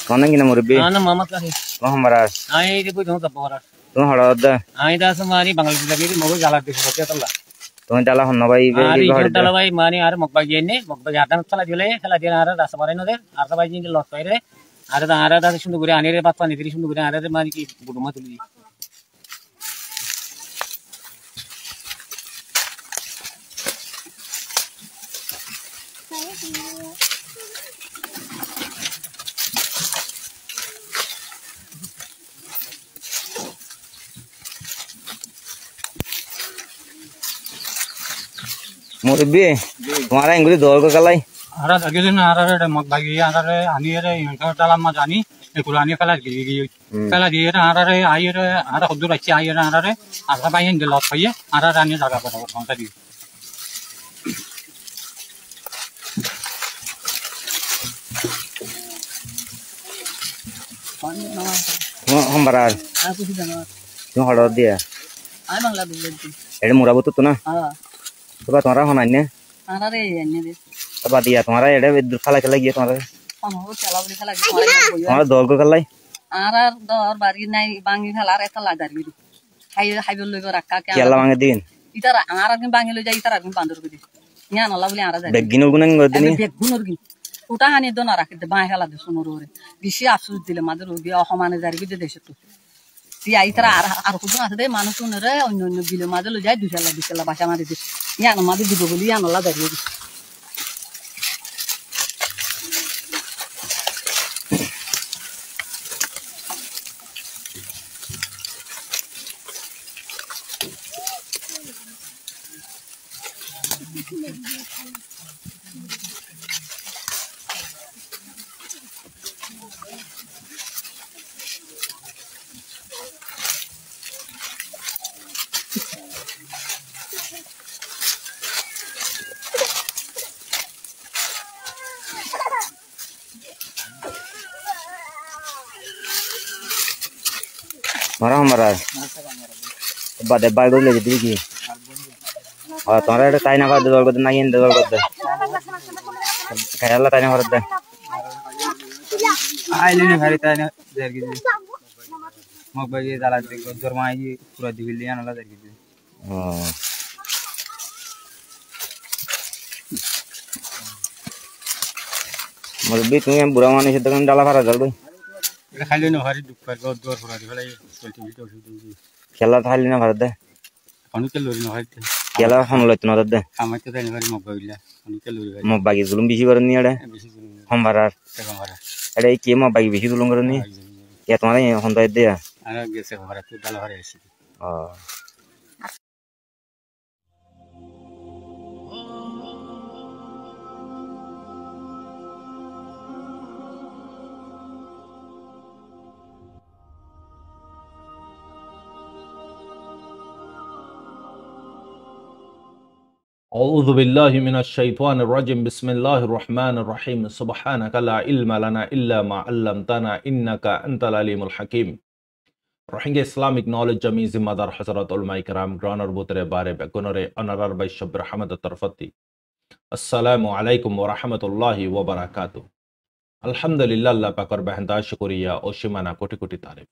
Mana gina murbi? Ana Muhammad Lahi. Muhammad. Ai di pujo ta bora. Tu harada. Ai da samari Bangladesh lagi mogo jala di sote talla. Tu jala honna bai be Ari di harada. talla bai mani ar mokba gene mokba jatan talla dile khala dina ar rasa mare no de ar ta bai jindi lot paire ar da sundu gure anire patpa ni diri sundu gure ar de mani ki buduma tuli. Murbi, तुम्हारा इंगुली दौड़ को कलाई Ara lagi din ara mokba gi ara anire yanka talla ma jani e kurani khala gi khala di ara ayire ara khudur achi ayire ara ar ta bai jindi lot paye ara rani jaga pada konta di. Muhammad. Aku sudah nak. Tu harada dia. Ai Bangladesh lagi. Ini murabut tu na. Ah. तो तुम्हारा होना नहीं Ara re yanne de. तब दिया तुम्हारा ये विद्युत खाला चला गया तुम्हारा हम हो चला बली khala gi mare तुम्हारा दौड़ को कलाई Ara dor bari nai bangi khala re talla dar biru. Hai bolu go rakka क्या लवांगे दिन itara ara gin bangi lo jai itara gin bandur gidi. Nya no labli ara dar. बेगिन उगुन गोदनी Beg gunur gin. Uta hani don ara kide ban khala de sunurore. Bishi afsus dile madur ugi ahmane dar gidi deshetu. Ti itara ar kudun ase de manusunore onno bile madur lo jai dusala basha mari de. Nya no madur dibo boli nya no la dar gidi. तुम्हारा हमारा बाद बाल को ले जाती की और तुम्हारा ये ताई ना कर दौड़ को ना ये दौड़ को दे ख्याल ताई ना कर दे Ai lene hari tane dar gidi. Mok bagi dalat ko dormai ji pura dibilli ana la dar gidi. मुर्बी तुम्हें बुरा माने से तो कम डाला फरा जल भाई Ila khali no hari dukkar go dor pura dibilli solti video shoot. खेला था लेना भर दे Kanu ke lori no hari. खेला हम लोग इतना दे Amai te tane hari mok bagi la. Kanu ke lori hari. मो बाकी जुलुम बिशी करनी है Bisi junu. हम भरा Te kamara. अरे ये मो बाकी बिशी जुलुम करनी या तुम्हारे हम तो दे Ana gese kamara tu dala hari esi. أعوذ بالله من الشيطان الرجيم بسم الله الرحمن الرحيم سبحانك لا علم لنا إلا ما علمتنا إنك أنت العليم الحكيم Rohingya Islamic Knowledge Jami Zimmadar Hazrat Ulama Ikram Granar Butre Bare Begunore Honorar by Shabir Hamad Tarfati Assalamu alaikum wa rahmatullahi wa barakatuh Alhamdulillah Allah Pakar Bahanda Shukuriya Oshimana Koti Koti Tarif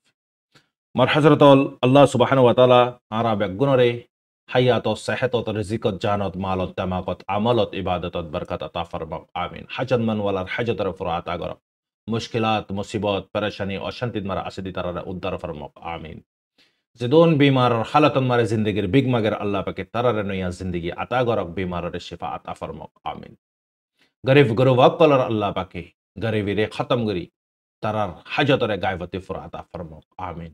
Mar Hazrat Allah Subhanahu wa Ta'ala Ara Begunore حياة صحة رزق جانت مالت تماقت عملت عبادت بركت عطا فرما آمین حجت من ولر حجت رفع عطا کرم مشکلات مصیبات پریشانی অশান্তি মারা আসিদি তারা উদ্ধার ফরমাক আমিন জিদুন বিমার হালাতন মারে জিন্দেগির big মাগের আল্লাহ পাকে তারারে নয়া জিন্দেগি আতা গরক বিমারের শিফা আতা ফরমাক আমিন গরিব গরব কলর আল্লাহ পাকে গরিবিরে খতম করি তারার হাজতরে গায়বতি ফুর আতা ফরমাক আমিন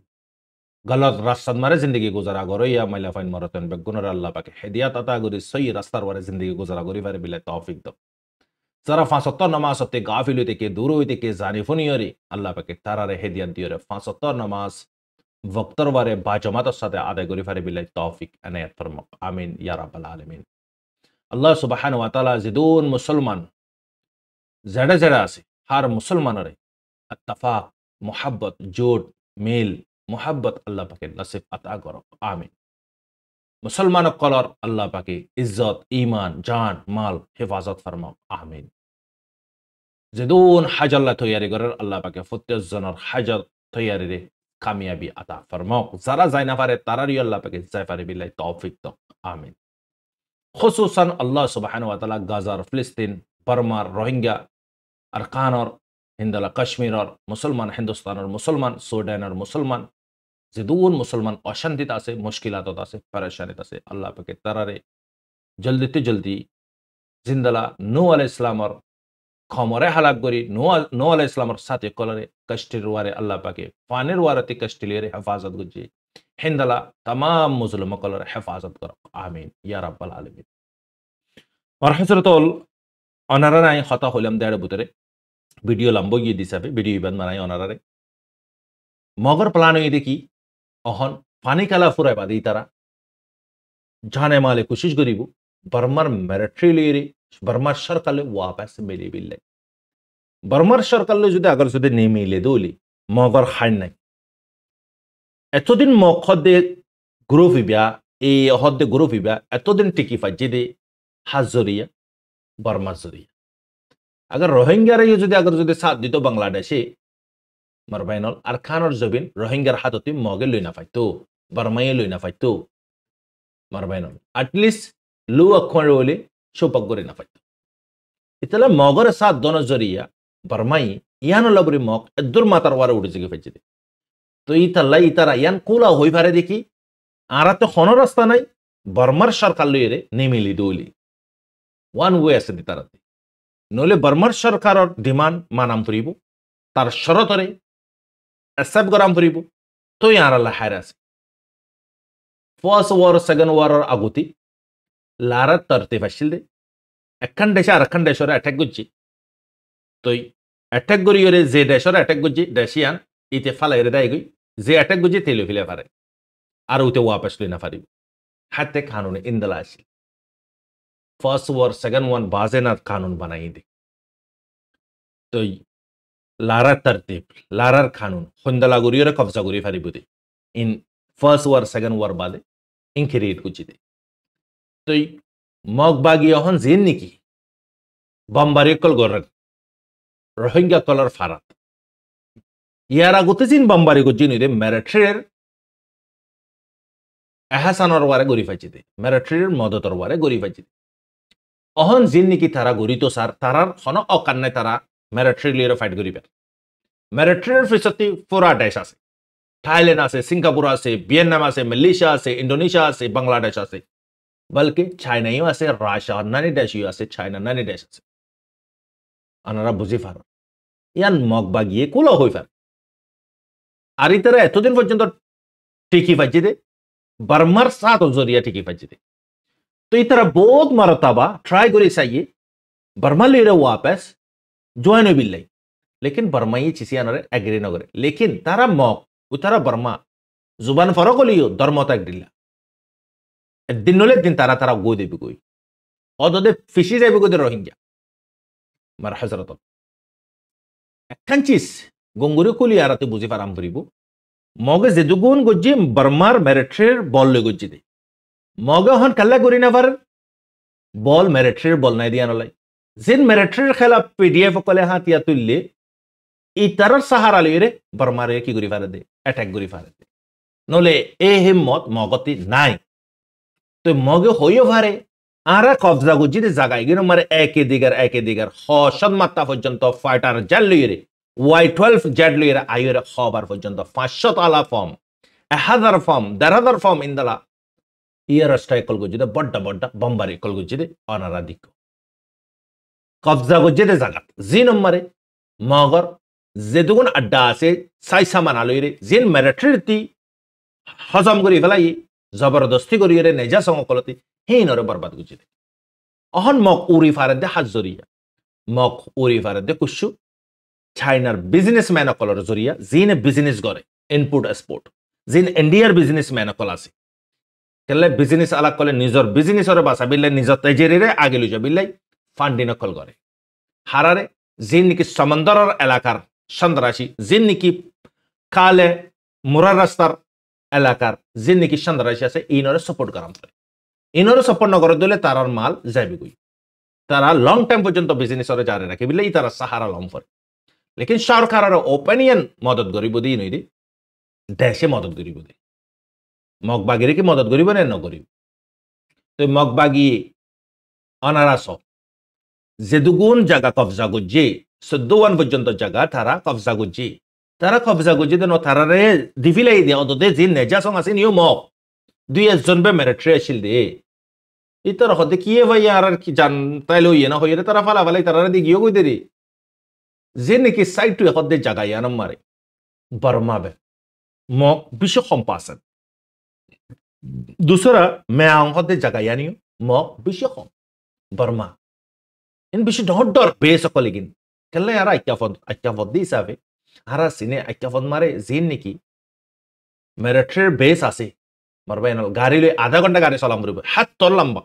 गलत रास्ता मारे जिंदगी गुजारा करो या मैला फाइन मरतन बेगुनर अल्लाह पाके हिदायत अता करी सही रास्ता वाले जिंदगी गुजारा करी बारे बिले तौफीक दो जरा 75 नमाज होते गाफिल होते के दूर होते के जानिफुनी होरी अल्लाह पाके तारा रे हिदायत दियो रे 75 नमाज वक्तर वारे बाजमात साथे आदाय करी बारे बिले तौफीक अनायत फरमा आमीन या रब्बल आलमीन अल्लाह सुब्हानाहु व तआला जिदून मुसलमान जड़ा जड़ा আছে हर मुसलमान रे इत्तफाक मोहब्बत जोड़ मेल मोहब्बत अल्लाह पाके नसीब अता करो आमीन मुसलमान कलर अल्लाह पाके इज्जत ईमान जान माल हिफाजत फरमाओ आमीन যেদুন হাজাল্লা তৈয়ারি করার আল্লাহ পাকে প্রত্যেকজনের হাজার তৈয়ারি রে কামিয়াবি আতা ফরমাও যারা যাই না পারে তারারই আল্লাহ পাকে যাই পারে বিল্লাহ তৌফিক তো আমিন খুসুসান আল্লাহ সুবহানাহু ওয়া তাআলা গাজার ফিলিস্তিন বার্মার রোহিঙ্গা আর কানর হিন্দালা কাশ্মীরর মুসলমান হিন্দুস্তানের মুসলমান সুডানের মুসলমান যেদুন মুসলমান অশান্তিত আছে মুশকিলাতত আছে পরেশানিত আছে আল্লাহ পাকে তারারে জলদিতে জলদি জিন্দালা নূহ আলাইহিস সালামর খমরে হালাক করি নূহ আলাইহিস সালামর সাথে কলরে কষ্টের ওয়ারে আল্লাহ পাকে ফানের ওয়ারতে কষ্টিলের হেফাজত গুজি হিন্দালা तमाम মুসলিম কলরে হেফাজত কর আমিন ইয়া রাব্বাল আলামিন আর হযরতুল অনারানাই হতা হইলাম দেড় বুতরে ভিডিও লম্ব গিয়ে দিছাবে ভিডিও ইবান মানাই অনারারে মগর প্লান হই দেখি অহন পানি কালা ফুরাই বাদি তারা জানে মালে কোশিশ করিব বার্মার মিলিটারি লিরে বার্মার সরকারে ওয়াপাস মিলে বিল্লে বার্মার সরকারে যদি আগর যদি নে মিলে দলি মগর হার নাই এতদিন মখদে গ্রুপ ইবা এই হদে গ্রুপ ইবা এতদিন টিকি ফাজে দে হাজরিয়া বার্মা জরিয়া अगर रोहिंग्या रे যদি আগর যদি সাথ দিত বাংলাদেশে মারবাইনল আর খানর জবিন রোহিঙ্গার হাততে মগে লইনা ফাইতো বার্মায়ে লইনা ফাইতো মারবাইনল এটলিস্ট লো অক্ষর হলে সোপাক করে না ফাইতো ইতলা মগর সাথ দন জরিয়া বার্মাই ইয়ান লবরি মগ এদুর মাতার ওয়ারে উঠে জিগে ফাইছে তো ইতারা ইয়ান কোলা হই পারে দেখি আরাতে কোন রাস্তা নাই বার্মার সরকার লইরে নেমিলি দলি ওয়ান ওয়ে আছে দিতারাতে নলে বার্মার সরকারের ডিমান্ড মানাম ফুরিব তার শরতরে অ্যাকসেপ্ট করাম ফুরিব তো ইয়ার আল্লাহ হায়র আছে ফার্স্ট ওয়ার সেকেন্ড ওয়ারের আগুতি লারাত তরতে ফাসিল দে একখান দেশে আর একখান দেশের অ্যাটাক করছি তো অ্যাটাক করিয়রে যে দেশের অ্যাটাক করছি দেশিয়ান ইতে ফালাইরে দেয় গই যে অ্যাটাক করছি তেলে ফেলে পারে আর উতে ওয়াপাস লই না পারিব হাতে কানুনে ইন্দলা আসিল ফার্স্ট ওয়ার সেকেন্ড ওয়ান বাজেনার কানুন বানাই দে তো লারার তরতিব লারার কানুন হন্দলা গরিয়রে কবজা করি ফারিব দে ইন ফার্স্ট ওয়ার সেকেন্ড ওয়ার বাদে ইনক্রিয়েট করছি দে তো মগ বাগি হন জেন নিকি বম্বারি কল গর রোহিঙ্গা কলর ফারাত ইয়ার আগতে জিন বম্বারি গজি নিরে মিলিটারির এহসানর ওয়ারে গরি ফাইছি দে মিলিটারির মদতর ওয়ারে গরি ফাইছি অহন জিন নিকি তারা গরিত সার তারার হন অকান্নে তারা মিলিটারি লিয়ে ফাইট করিবে মিলিটারির ফিসতি পুরা দেশ আছে থাইল্যান্ড আছে সিঙ্গাপুর আছে ভিয়েতনাম আছে মালয়েশিয়া আছে ইন্দোনেশিয়া আছে বাংলাদেশ আছে বলকে চাইনাও আছে রাশিয়া নানি দেশও আছে চাইনা নানি দেশ আছে আনারা বুঝি ফার ইয়ান মগ বাগিয়ে কুলো হই ফার আর ইতারা এতদিন পর্যন্ত টিকি পাইছে দে বার্মার সাথ জরিয়া টিকি পাইছে দে तो इस तरह बहुत मरतबा ट्राई करी चाहिए बर्मा ले रहे वापस ज्वाइन हो बिल्लाई लेकिन बर्मा ये चीजें आने एग्री न करे लेकिन तारा मौक उतारा बर्मा जुबान फरक हो लियो धर्म तक दिल्ला दिन नोले दिन तारा तारा गो दे भी कोई और तो दे फिशी जाए भी कोई रोहिंग्या मर हजरत कंचीस गंगुरी कुली आ रहा थे बुझी फराम करीबो मौके जेदुगुन गुज्जी बर्मार मिलिट्री बॉल ले गुज्जी दे मौगे हन कल्ला करी ना पर बॉल मिलिट्री बॉल नहीं दिया नलाई जिन मिलिट्री खेला पीडीएफ कले हाथ या तुल्ले इतर सहारा ले रे बर्मारे की गुरी फारे दे अटैक गुरी फारे दे नोले ए हिम्मत मौगती नाई तो मौगे होयो फारे आरा कब्जा गुज्जी दे जागाई गिनो मारे एक दिगर हौशद मात्ता पर्यंत फाइटर जेट ले रे Y12 जेट ले रे आयो रे खबर पर्यंत 500 आला फॉर्म 1000 फॉर्म 10000 फॉर्म इंदला ইয়ার স্ট্রাইকল গজিদে বড় বড় বম্বারি কল গজিদে অনারা দিক কবজা গজিদে জাগাত জি নম্বরে মগর যেদুগুন আড্ডা আছে সাই সামান আলইরে জিন মিলিটারিটি হজম করি ফেলাই জবরদস্তি করি রে নেজা সংকলতি হেইনরে বরবাদ গজিদে অহন মক উরি ফারদে হাজরিয়া মক উরি ফারদে কুশু চাইনার বিজনেসম্যান কলর জরিয়া জিনে বিজনেস করে ইনপুট এক্সপোর্ট জিন ইন্ডিয়ার বিজনেসম্যান কল আছে কেলে বিজনেস আলাক কলে নিজর বিজনেসরে বাসা বিল্লাই নিজর তেজেরিরে আগে লই যাবিল্লাই ফান্ডি নকল করে হারারে জিন নিকি সমুদ্রের এলাকার সন্ত্রাসী জিন নিকি কালে মুরা রাস্তার এলাকার জিন নিকি সন্ত্রাসী আছে ইনরে সাপোর্ট করাম করে ইনরে সাপোর্ট ন করে দিলে তারার মাল যাইবে কই তারা লং টাইম পর্যন্ত বিজনেসরে জারি রাখে বলে তারা সাহারা লম করে লেকিন সরকারের ওপিনিয়ন মদত করিব দিই নই দেশে মদত করিব দি মগবাগিরে কি মদত করিব না নকরিব তো মগবাগি অনারাস যেদুগুণ জায়গা কবজা করছে 14 পর্যন্ত জায়গা তারা কবজা করছে তারা কবজা করছে দেন তারারে দিফিলাই দিয়ে অন্তত যে নেজাসং আছে নিও মগ 2-1 বে মেরিটরি আসিল দে ইতর হতে কি ভাই আর কি জান তাইলো ইয়ে না হইরে তারা ফালা ফালাই তারা দি গিয়ে কই দেরি যে নাকি সাইড টু হতে জায়গা ইয়ানম মারে বর্মা বে মগ বিশ্ব সম্পাসন दूसरा मैं आऊं जगह यानी मो विषय कम बर्मा इन विषय बहुत डर बेस को लेकिन कल यार अच्छा फद दी साफे हरा सिने अच्छा फद मारे जीन ने की मेरे ट्रेर बेस आसे मरबे न गाड़ी ले आधा घंटा गाड़ी सलाम रुपे हाथ तो लंबा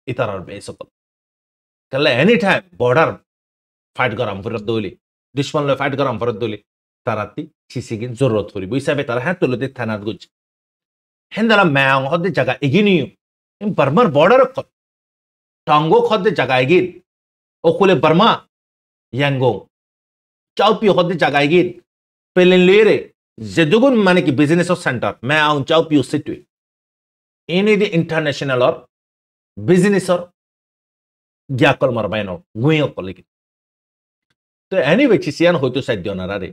इतना बेस को कल एनी टाइम बॉर्डर फाइट कराम फिर दोली दुश्मन ले फाइट कराम फिर दोली ताराती किसी की जरूरत पड़ी बुई साफे तारा हाथ तो लेते थाना कुछ हेंदला मैंग होते जगह इगिनियो इन बर्मा बॉर्डर को टांगो होते जगह इगिन ओकुले बर्मा यांगो चाउपी होते जगह इगिन पेलिन लेरे जेदुगुन माने की बिजनेस सेंटर मैं आऊं चाउपी सिटी इन्हीं दी इंटरनेशनल और बिजनेस और ग्याकल मरबाइनो गुइयो को लेकिन तो एनीवे चिसियान होतो साइड दियो ना रे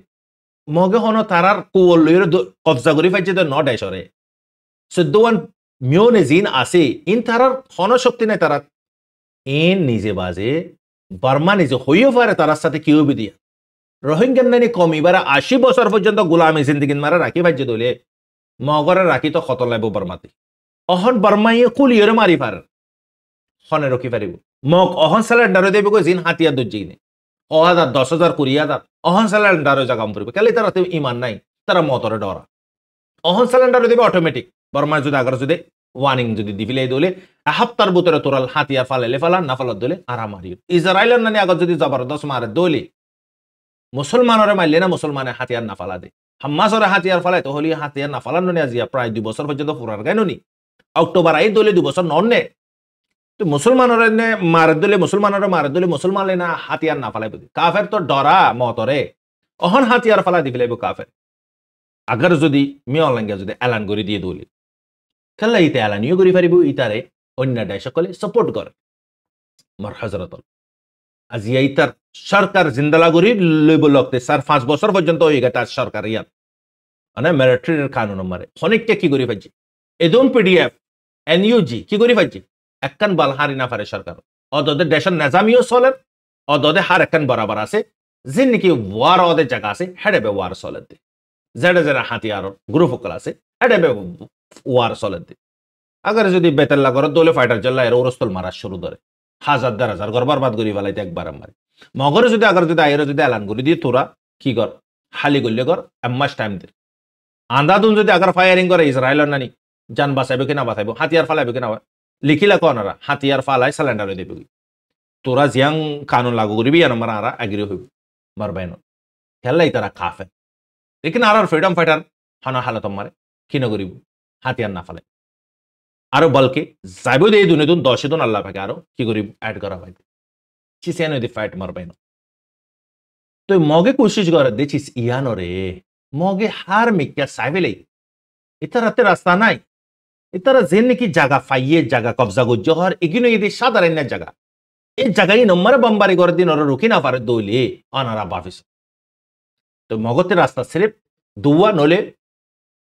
मोगे होनो तारार को लेरे कब्जा करी फाइजे तो नॉट ऐशोरे सद्दोवन म्योने जीन आसे इन तारार होनो शक्ति ने तारा इन निजे बाजे बर्मा निजे होइयो पारे तारार साथे कियो भी दिया रोहिंग्यान ने कमी बारा 80 বছর পর্যন্ত গোলামি জিন্দেগিন মারা রাখি ভাজ্য দলে মগরে রাখি তো খতর লাইব বর্মাতে অহন বর্মাইয়ে কুলিয়রে মারি পার হনে রকি পারিব মগ অহন সিলিন্ডার দেব কো জিন হাতিয়া দজ্জিনে 1000 10000 20000 অহন সিলিন্ডার জাগাম পড়বে কালে তারা তে ঈমান নাই তারা মতরে ডরা অহন সিলিন্ডার দেব অটোমেটিক বর্মা যদি আগার যদি ওয়ার্নিং যদি দিবিলাই দলে হাফতার বুতরে তোরাল হাতিয়া ফালেলে ফালা না ফালা দলে আরাম মারি ইসরায়েলের নানি আগত যদি জবরদস্ত মারে দলে মুসলমানরে মারলে না মুসলমানে হাতিয়ার না ফালা দে হাম্মাসরে হাতিয়ার ফালায় তো হলি হাতিয়ার না ফালানো নে আজিয়া প্রায় 2 বছর পর্যন্ত পুরার গাইননি অক্টোবর আই দলে 2 বছর নন্নে তো মুসলমানরে নে মার দলে মুসলমানরে মার দলে মুসলমানলে না হাতিয়ার না ফালাই বদি কাফের তো ডরা মতরে অহন হাতিয়ার ফালা দিবিলাইব কাফের আগার যদি মি অনলাইন যদি এলান করে দিয়ে দলে খেলা ইতে এলানিও করি পারিব ইতারে অন্য দেশ সকলে সাপোর্ট করে মর হযরতল আজিয়া ইতার সরকার জিন্দালা করি লইব লগতে 4-5 বছর পর্যন্ত হয়ে গেছে তার সরকার ইয়াত মানে মিলিটারির কানুন মারে অনেককে কি করি পাইছি এদম পিডিএফ এনইউজি কি করি পাইছি একখান বাল হারি না পারে সরকার অদদের দেশের নিজামিও চলে অদদে হার একখান বরাবর আছে যে নাকি ওয়ার ওদের জায়গা আছে হেডেবে ওয়ার চলে দে যেটা যেটা হাতিয়ার গ্রুপ সকল আছে হেডেবে ওয়ার চলে দে আগার যদি বেতাল্লা করে দলে ফাইটার জল্লা এর ওরস্তল মারা শুরু করে 1000-1000 ঘর বরবাদ করি ফেলাইতে একবার মারে মগরে যদি আগার যদি আইরে যদি এলান করে দিয়ে তোরা কি কর হালি গল্লে কর এমাস টাইম দে আন্দাদুন যদি আগার ফায়ারিং করে ইসরায়েলের নানি জান বাঁচাইবে কিনা বাঁচাইব হাতিয়ার ফালাইবে কিনা লিখিলা কনারা হাতিয়ার ফালাই সিলিন্ডারে দেবে তোরা জিয়াং কানুন লাগু করিবি আর আমরা আরা এগ্রি হইব মারবাইন খেলাই তারা কাফে লেকিন আর ফ্রিডম ফাইটার হানা হালত মারে কি না করিব হাতিয়ার না ফালাই আরো বলকে যাইব দে দুনে দুন 10 দিন আল্লাহ পাকে আরো কি করিব অ্যাড করা হয় চিসিয়ান দি ফাইট মারবাইন তো মগে কোশিশ করে দেছিস ইয়ানো রে মগে হার মিক্কা সাইবেলে ইতারাতে রাস্তা নাই ইতারা জেন কি জায়গা ফাইয়ে জায়গা কবজা গো জহর এগিনো ইদি সাধারণ জায়গা এই জায়গায় নম্বর বম্বারি করে দিন ওরা রুকি না পারে দইলে অনারা বাফিস তো মগতে রাস্তা সিরিপ দুয়া নলে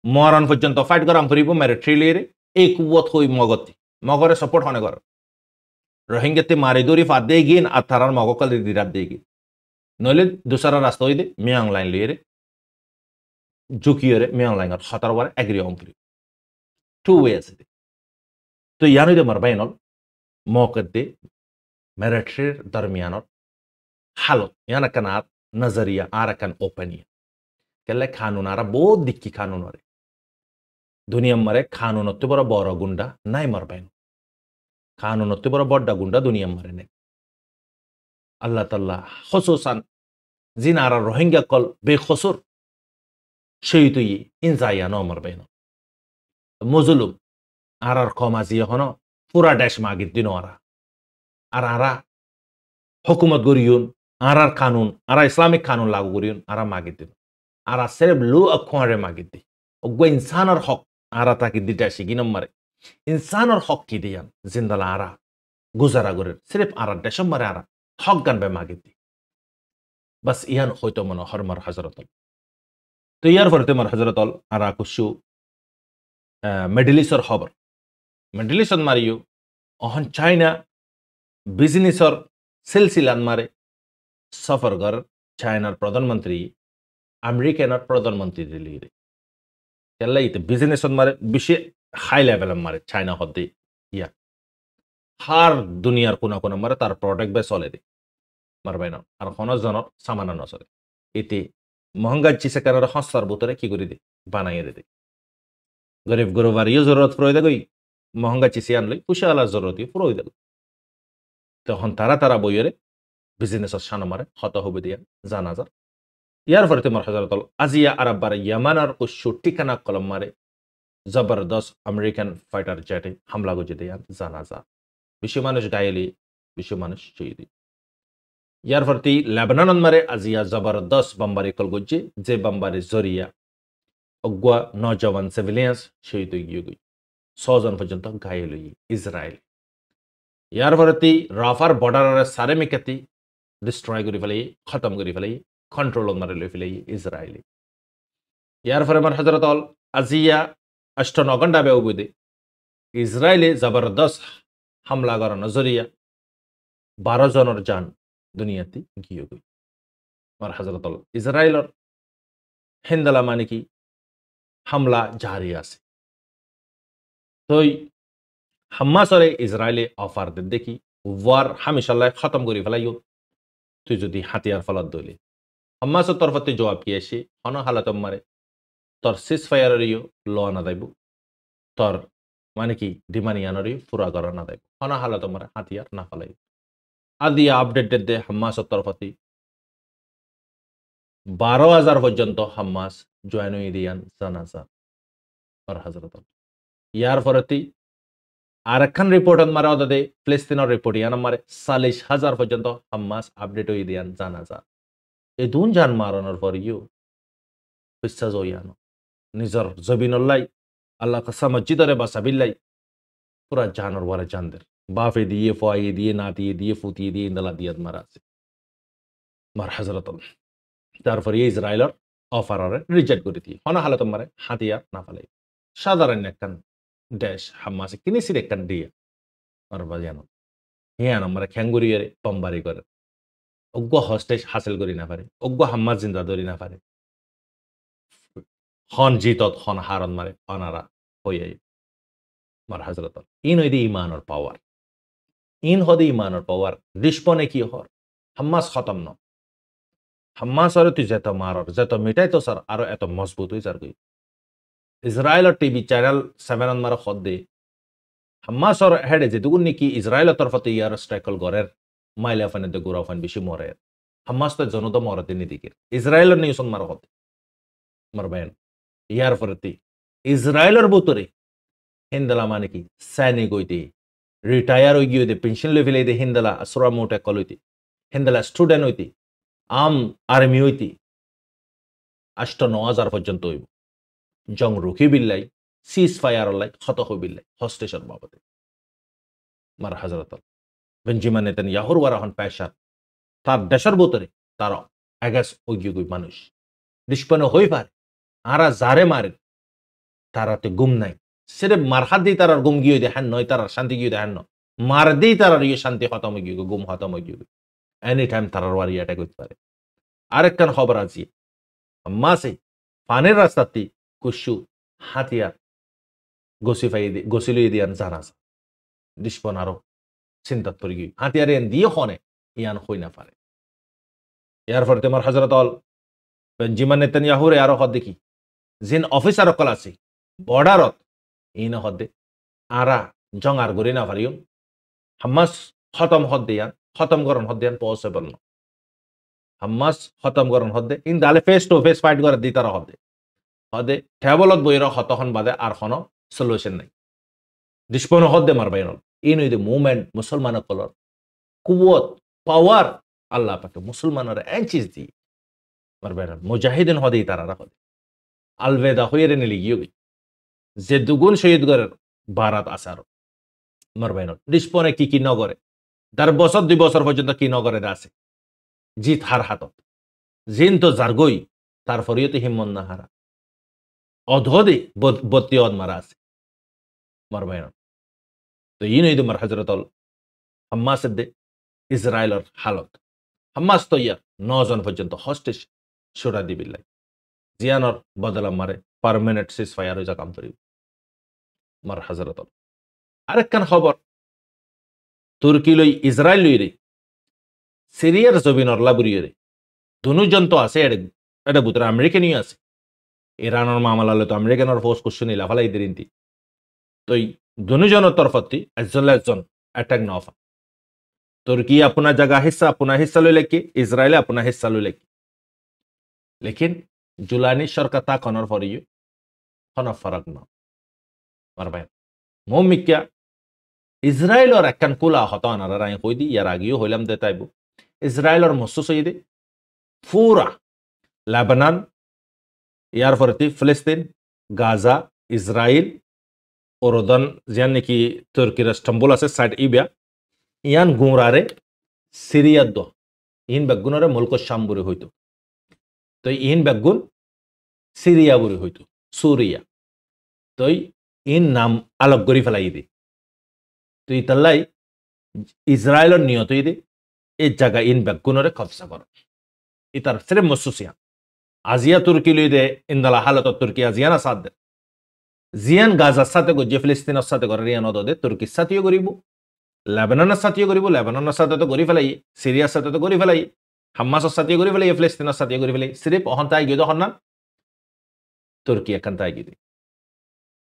মরণ পর্যন্ত ফাইট করাম ফুরিব মিলিটারি লিয়ে এই কুবত হই মগতে মগরে সাপোর্ট হনে কর রোহিঙ্গাতে মারি দৌড়ি ফাদ দিয়ে গিয়ে আর তারার মগকাল দিরাত দিয়ে গিয়ে নইলে দুসরা রাস্তা হইতে মিয়াং লাইন লিয়ে ঝুঁকিয়ে মিয়াং লাইন খতর বারে এগ্রি হম ফুরি 2 ওয়ে আছে তো ইয়ানো দে মারবাইন মৌকতে মিলিটারির দরমিয়ানত হালত ইয়ানা কানাত নজরিয়া আর কান ওপেনিয়া কেলে কানুন আর বহুত দিক্কি কানুন আরে দুনিয়া মারে কানুনতে বড় বড় গুন্ডা নাই মারবাইন কানুনতে বড় বড় গুন্ডা দুনিয়া মারে নে আল্লাহ তাআলা খুসুসান জিনারা রোহিঙ্গা কল বেখসুর সেই তুই ইনজায়া ন মারবাইন মজলুম আর কমাজি হন পুরা দেশ মাগির দিন আর আরা hukumat guriun arar kanun ara islamic kanun lagu guriun ara magidin ara sereb lo akhware magidi oggo insanar hok ara taki dita shiginam mare insanar hok kidiyan zindala ara guzara gurir sirf ara desham mare ara hok gan be magidi bas iyan hoyto mono hormar hazratul তো ইয়ার পরে মার হজরতল আর কুশু middle খবর middle east Mario অহন চাইনা বিজনেসর সিলসিলান মারে সফর কর চাইনার প্রধানমন্ত্রী আমেরিকার প্রধানমন্ত্রী দিলি রে কেলাইতে বিজনেস মারে বেশি হাই লেভেল মারে চাইনা হদ্দে ইয়া হার দুনিয়ার কোনা কোনা মারে তার প্রোডাক্ট বে চলে রে মারবাই না আর কোন জনের সামানা নচলে এতে महंगा चीज कर हस्तार बोतरे की करी दे बनाइए दे गरीब गुरुवार ये जरूरत फ्रोई दे गई महंगा चीज आन लै पुषा वाला जरूरत ये फ्रोई दे तখন তারা তারা বইরে বিজনেসের শান মারে হত হবে দিয়া জানা যা ইয়ার পরে তোমার হযরত আজিয়া আরববার ইয়ামানার কুশু ঠিকানা কলম মারে জবরদস্ত আমেরিকান ফাইটার জেটে হামলা গজে দিয়া জানা যা বিশ্ব মানুষ গায়েলি বিশ্ব মানুষ শহীদ ইয়ার পরতি লেবানন মারে আজিয়া জবরদস্ত বম্বারি কল গজে যে বম্বারি জরিয়া অগুয়া নজওয়ান সিভিলিয়ান্স শহীদ হয়ে গই 100 জন পর্যন্ত ঘায়েল হই ইসরায়েল ইয়ার পরতি রাফার বর্ডারের সারে মিকাতি ডিস্ট্রয় করি ফেলাই খতম করি ফেলাই কন্ট্রোল মারে লই ফেলাই ইসরায়েলি ইয়ার পরে আমার হযরত আজিয়া 8 ঘন্টা বে উবুদে ইসরায়েলে জবরদস্ত হামলা করার জরিয়া 12 জনের জান দুনিয়াতে গিয়ে গই আমার হযরত ইসরায়েলের হিন্দলা মানে কি হামলা জারি আছে তোই হামাসরে ইসরায়েলে অফার দে দেখি ওয়ার হামেশাল্লাহ খতম করি ফেলাইও তুই যদি হাতিয়ার ফলাত দইলে হামাসের তরফতে জবাব কি আসে হন হালাত মারে তোর সিজ ফায়ারেরিও ল না দাইব তোর মানে কি ডিমানিয়ানরিও পুরা করা না দাইব হন হালাত মারে হাতিয়ার না ফেলাই আদি আপডেট দে হামাসের তরফতে 12,000 পর্যন্ত হামাস জয়েন হয়ে দিয়ান জানাজা আর হযরত ইয়ার পরতি আরেকখান রিপোর্ট মারা দে ফিলিস্তিনের রিপোর্ট ইয়ান মারে 40,000 পর্যন্ত হামাস আপডেট হয়ে দিয়ান জানাজা এই দুন জান মারানোর পর ইউ বিশ্বাস হইয়ানো নিজর জবিনুল্লাহ আল্লাহ কসম মসজিদরে বাসাবিল্লাই পুরা জানর ওয়ারে জানদের বাফে দিয়ে ফয়ে দিয়ে নাতিয়ে দিয়ে ফুতিয়ে দিয়ে ইন্দলা দিয়াত মারা আছে মার হযরত তারপর ইসরায়েলের অফারে রিজেক্ট করে দিয়ে হন হালত মারে হাতিয়ার না ফেলাই সাধারণ একখান দেশ হামাসে কিনেছিল একখান দিয়ে আর বাজানো হ্যাঁ আমরা খ্যাঙ্গুরিয়ে বম্বারি করে অজ্ঞ হস্টেজ হাসিল করি না পারে অজ্ঞ হাম্মাস জিন্দা ধরি না পারে হন জিতত হন হারন মারে অনারা হয়ে মার হযরত ইন হইদি ইমানর পাওয়ার ইন হদি ইমানর পাওয়ার রিস্পনে কি হর হাম্মাস খতম ন হাম্মাস আর তুই যেত মারর যেত মিটাই তো স্যার আরো এত মজবুত হয়ে যার গই ইসরায়েলের টিভি চ্যানেল 7 মারা খদ দে হাম্মাসর হেডে যে দুগুন নাকি ইসরায়েলের তরফতে ইয়ার স্ট্রাইকল গরের মাইলা ফানে দে গুরা ফান বেশি মরে হাম্মাস তো জনতা মরতে নি দিকে ইসরায়েলের নিউসন মারা হতে মারবেন ইয়ার পরতে ইসরায়েলের ভিতরে হিন্দলা মানে কি সৈনিক হইতে রিটায়ার হই গিয়ে দে পেনশন লেভেলে দে হিন্দলা আসরা মোটা কলইতে হিন্দলা স্টুডেন্ট হইতে আম আর্মি হইতে 8-9,000 পর্যন্ত হইব জং রুখি বিল্লাই সিজ ফায়ার লাই খত হই বিল্লাই হস্টেশন বাবদে মার হযরত বেঞ্জামিন নেতানিয়াহুর ওয়ারাহন পেশার তার দেশের ভিতরে তার আগাস ওগিগুই মানুষ নিষ্পন্ন হই পারে আরা জারে মারে তারাতে গুম নাই সেরে মারহাত দি তারার গুম গিয়ে দেখেন নয় তারার শান্তি গিয়ে দেখেন না মার দি তারার ইয়ে শান্তি খতম হয়ে গিয়ে গুম খতম হয়ে গিয়ে এনি টাইম তারার ওয়ারি অ্যাটাক করতে পারে আরেকখান খবর আছে মাসে পানের রাস্তাতে কুশু হাতিয়ার গসিলই দিয়ান জানাজা নিষ্পন আরো চিন্তাত পড়ে গিয়ে হাতিয়ার এন দিয়ে হনে ইয়ান হই না পারে ইয়ার পরে তোমার হযরত বেঞ্জামিন নেতানিয়াহুর আরো হদ দেখি জিন অফিসার অকল আছে বর্ডারত ইন হদে আরা জঙ্গার গরি না পারিও হামাস খতম হদ দিয়ান খতম করন হদ দিয়ান পসিবল ন হামাস খতম করন হদে ইন দালে ফেস টু ফেস ফাইট করে দিতার হদে হদে টেবলত বইর হতখন বাদে আর কোনো সলিউশন নাই ডিসপন হদে মারবাইন ইন উইথ দ্য মুভমেন্ট মুসলমান কলর কুওত পাওয়ার আল্লাহ পাকে মুসলমানের এনচিস দি মারবেন মুজাহিদিন হদে তারা রাখো আলবেদা হয়ে নিলি গিয়ে যে দুগুণ শহীদ করে ভারত আসার মারবেন ডিসপনে কি নগরে 10 বছর 2 বছর পর্যন্ত কি নগরে আছে জিত হার হাতত জিন তো জার্গই তার ফরিয়তে হিম্মত না হারা অধদে বত্তি অদ মারা আছে মারবেন তো ই নই তোমার হজরতল হাম্মাসের দে ইসরায়েলের হালত হাম্মাস তো ইয়ার 9 জন পর্যন্ত হস্টেজ সুরা দিবিল্লাই জিয়ানর বদলা মারে পার্মানেন্ট সিজ ফায়ার হয়ে যা কাম করি মার হজরতল আরেকখান খবর তুর্কি লই ইসরায়েল লই রে সিরিয়ার জবিনর লাবুরিয়ে রে দুজন তো আছে এটা বুতরা আমেরিকানই আছে ইরানের মামলা হলে তো আমেরিকানের ফোর্স কোশ্চেন লাফালাই দিরিন্তি তো দুজনের তরফতি একজন অ্যাটাক নফা तुर्की अपना जगह हिस्सा ले लेके इजराइल अपना हिस्सा ले लेके लेकिन जुलानी शरकता कनर फरियो खना फरक ना मरबाय मोमिक क्या इजराइल और एकन कुला होता ना राय कोई दी यार आगियो होलम देता है इजराइल और मुस्सो सही दे पूरा लेबनान यार फरती फिलिस्तीन गाजा इजराइल उर्दन यानी कि तुर्की इस्तांबुल से साइड इबिया ইয়ান গুঁড়ারে সিরিয়ার দ ইন বেগুনরে মুলক শাম বুড়ি হইতো তো ইন বেগুন সিরিয়া বুড়ি হইতো সুরিয়া তো ইন নাম আলোক করি ফেলাই দে তো ইতাল্লাই ইসরায়েলের নিয়ত দে এই জায়গা ইন বেগুনরে কবজা কর ইতার সিরে মসুসিয়া আজিয়া তুর্কি লই দে ইন্দালা হালত তুর্কি আজিয়ানা সাথ দে জিয়ান গাজার সাথে গো যে ফিলিস্তিনের সাথে করে রিয়ান দে তুর্কির সাথেও করিব লেবাননের সাথেও করিব লেবাননের সাথে তো করি ফেলাই সিরিয়ার সাথে তো করি ফেলাই হাম্মাসের সাথেও করি ফেলাই ফিলিস্তিনের সাথেও করি ফেলাই সিরিফ অহন তাই গিয়ে তখন না তুর্কি এখান তাই গিয়ে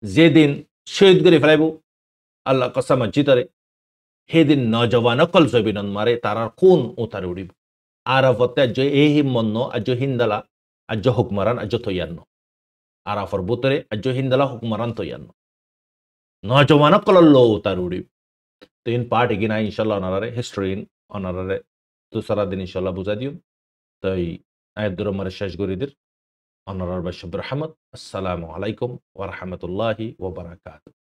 যেদিন শহীদ করে ফেলাইব আল্লাহ কসম জিতরে সেদিন নজওয়ান অকল জবিনন মারে তারার কোন উতারে উড়িব আরফতে আজ এই হিমন্ন আজ হিন্দালা আজ হুকমারান আজ তৈয়ান্ন আরাফর বুতরে আজ হিন্দালা হুকমারান তৈয়ান্ন নজওয়ান অকল লো উতারে উড়িব तो इन पार्ट एगिन आई इंशाल्लाह अनारे हिस्ट्री इन अनारे दूसरा दिन इंशाल्लाह बुझा दियो तो आयत दुर मरे शेष गरिदिर अनारे बशब्र रहमत अस्सलामु अलैकुम व रहमतुल्लाहि व बरकातुहू।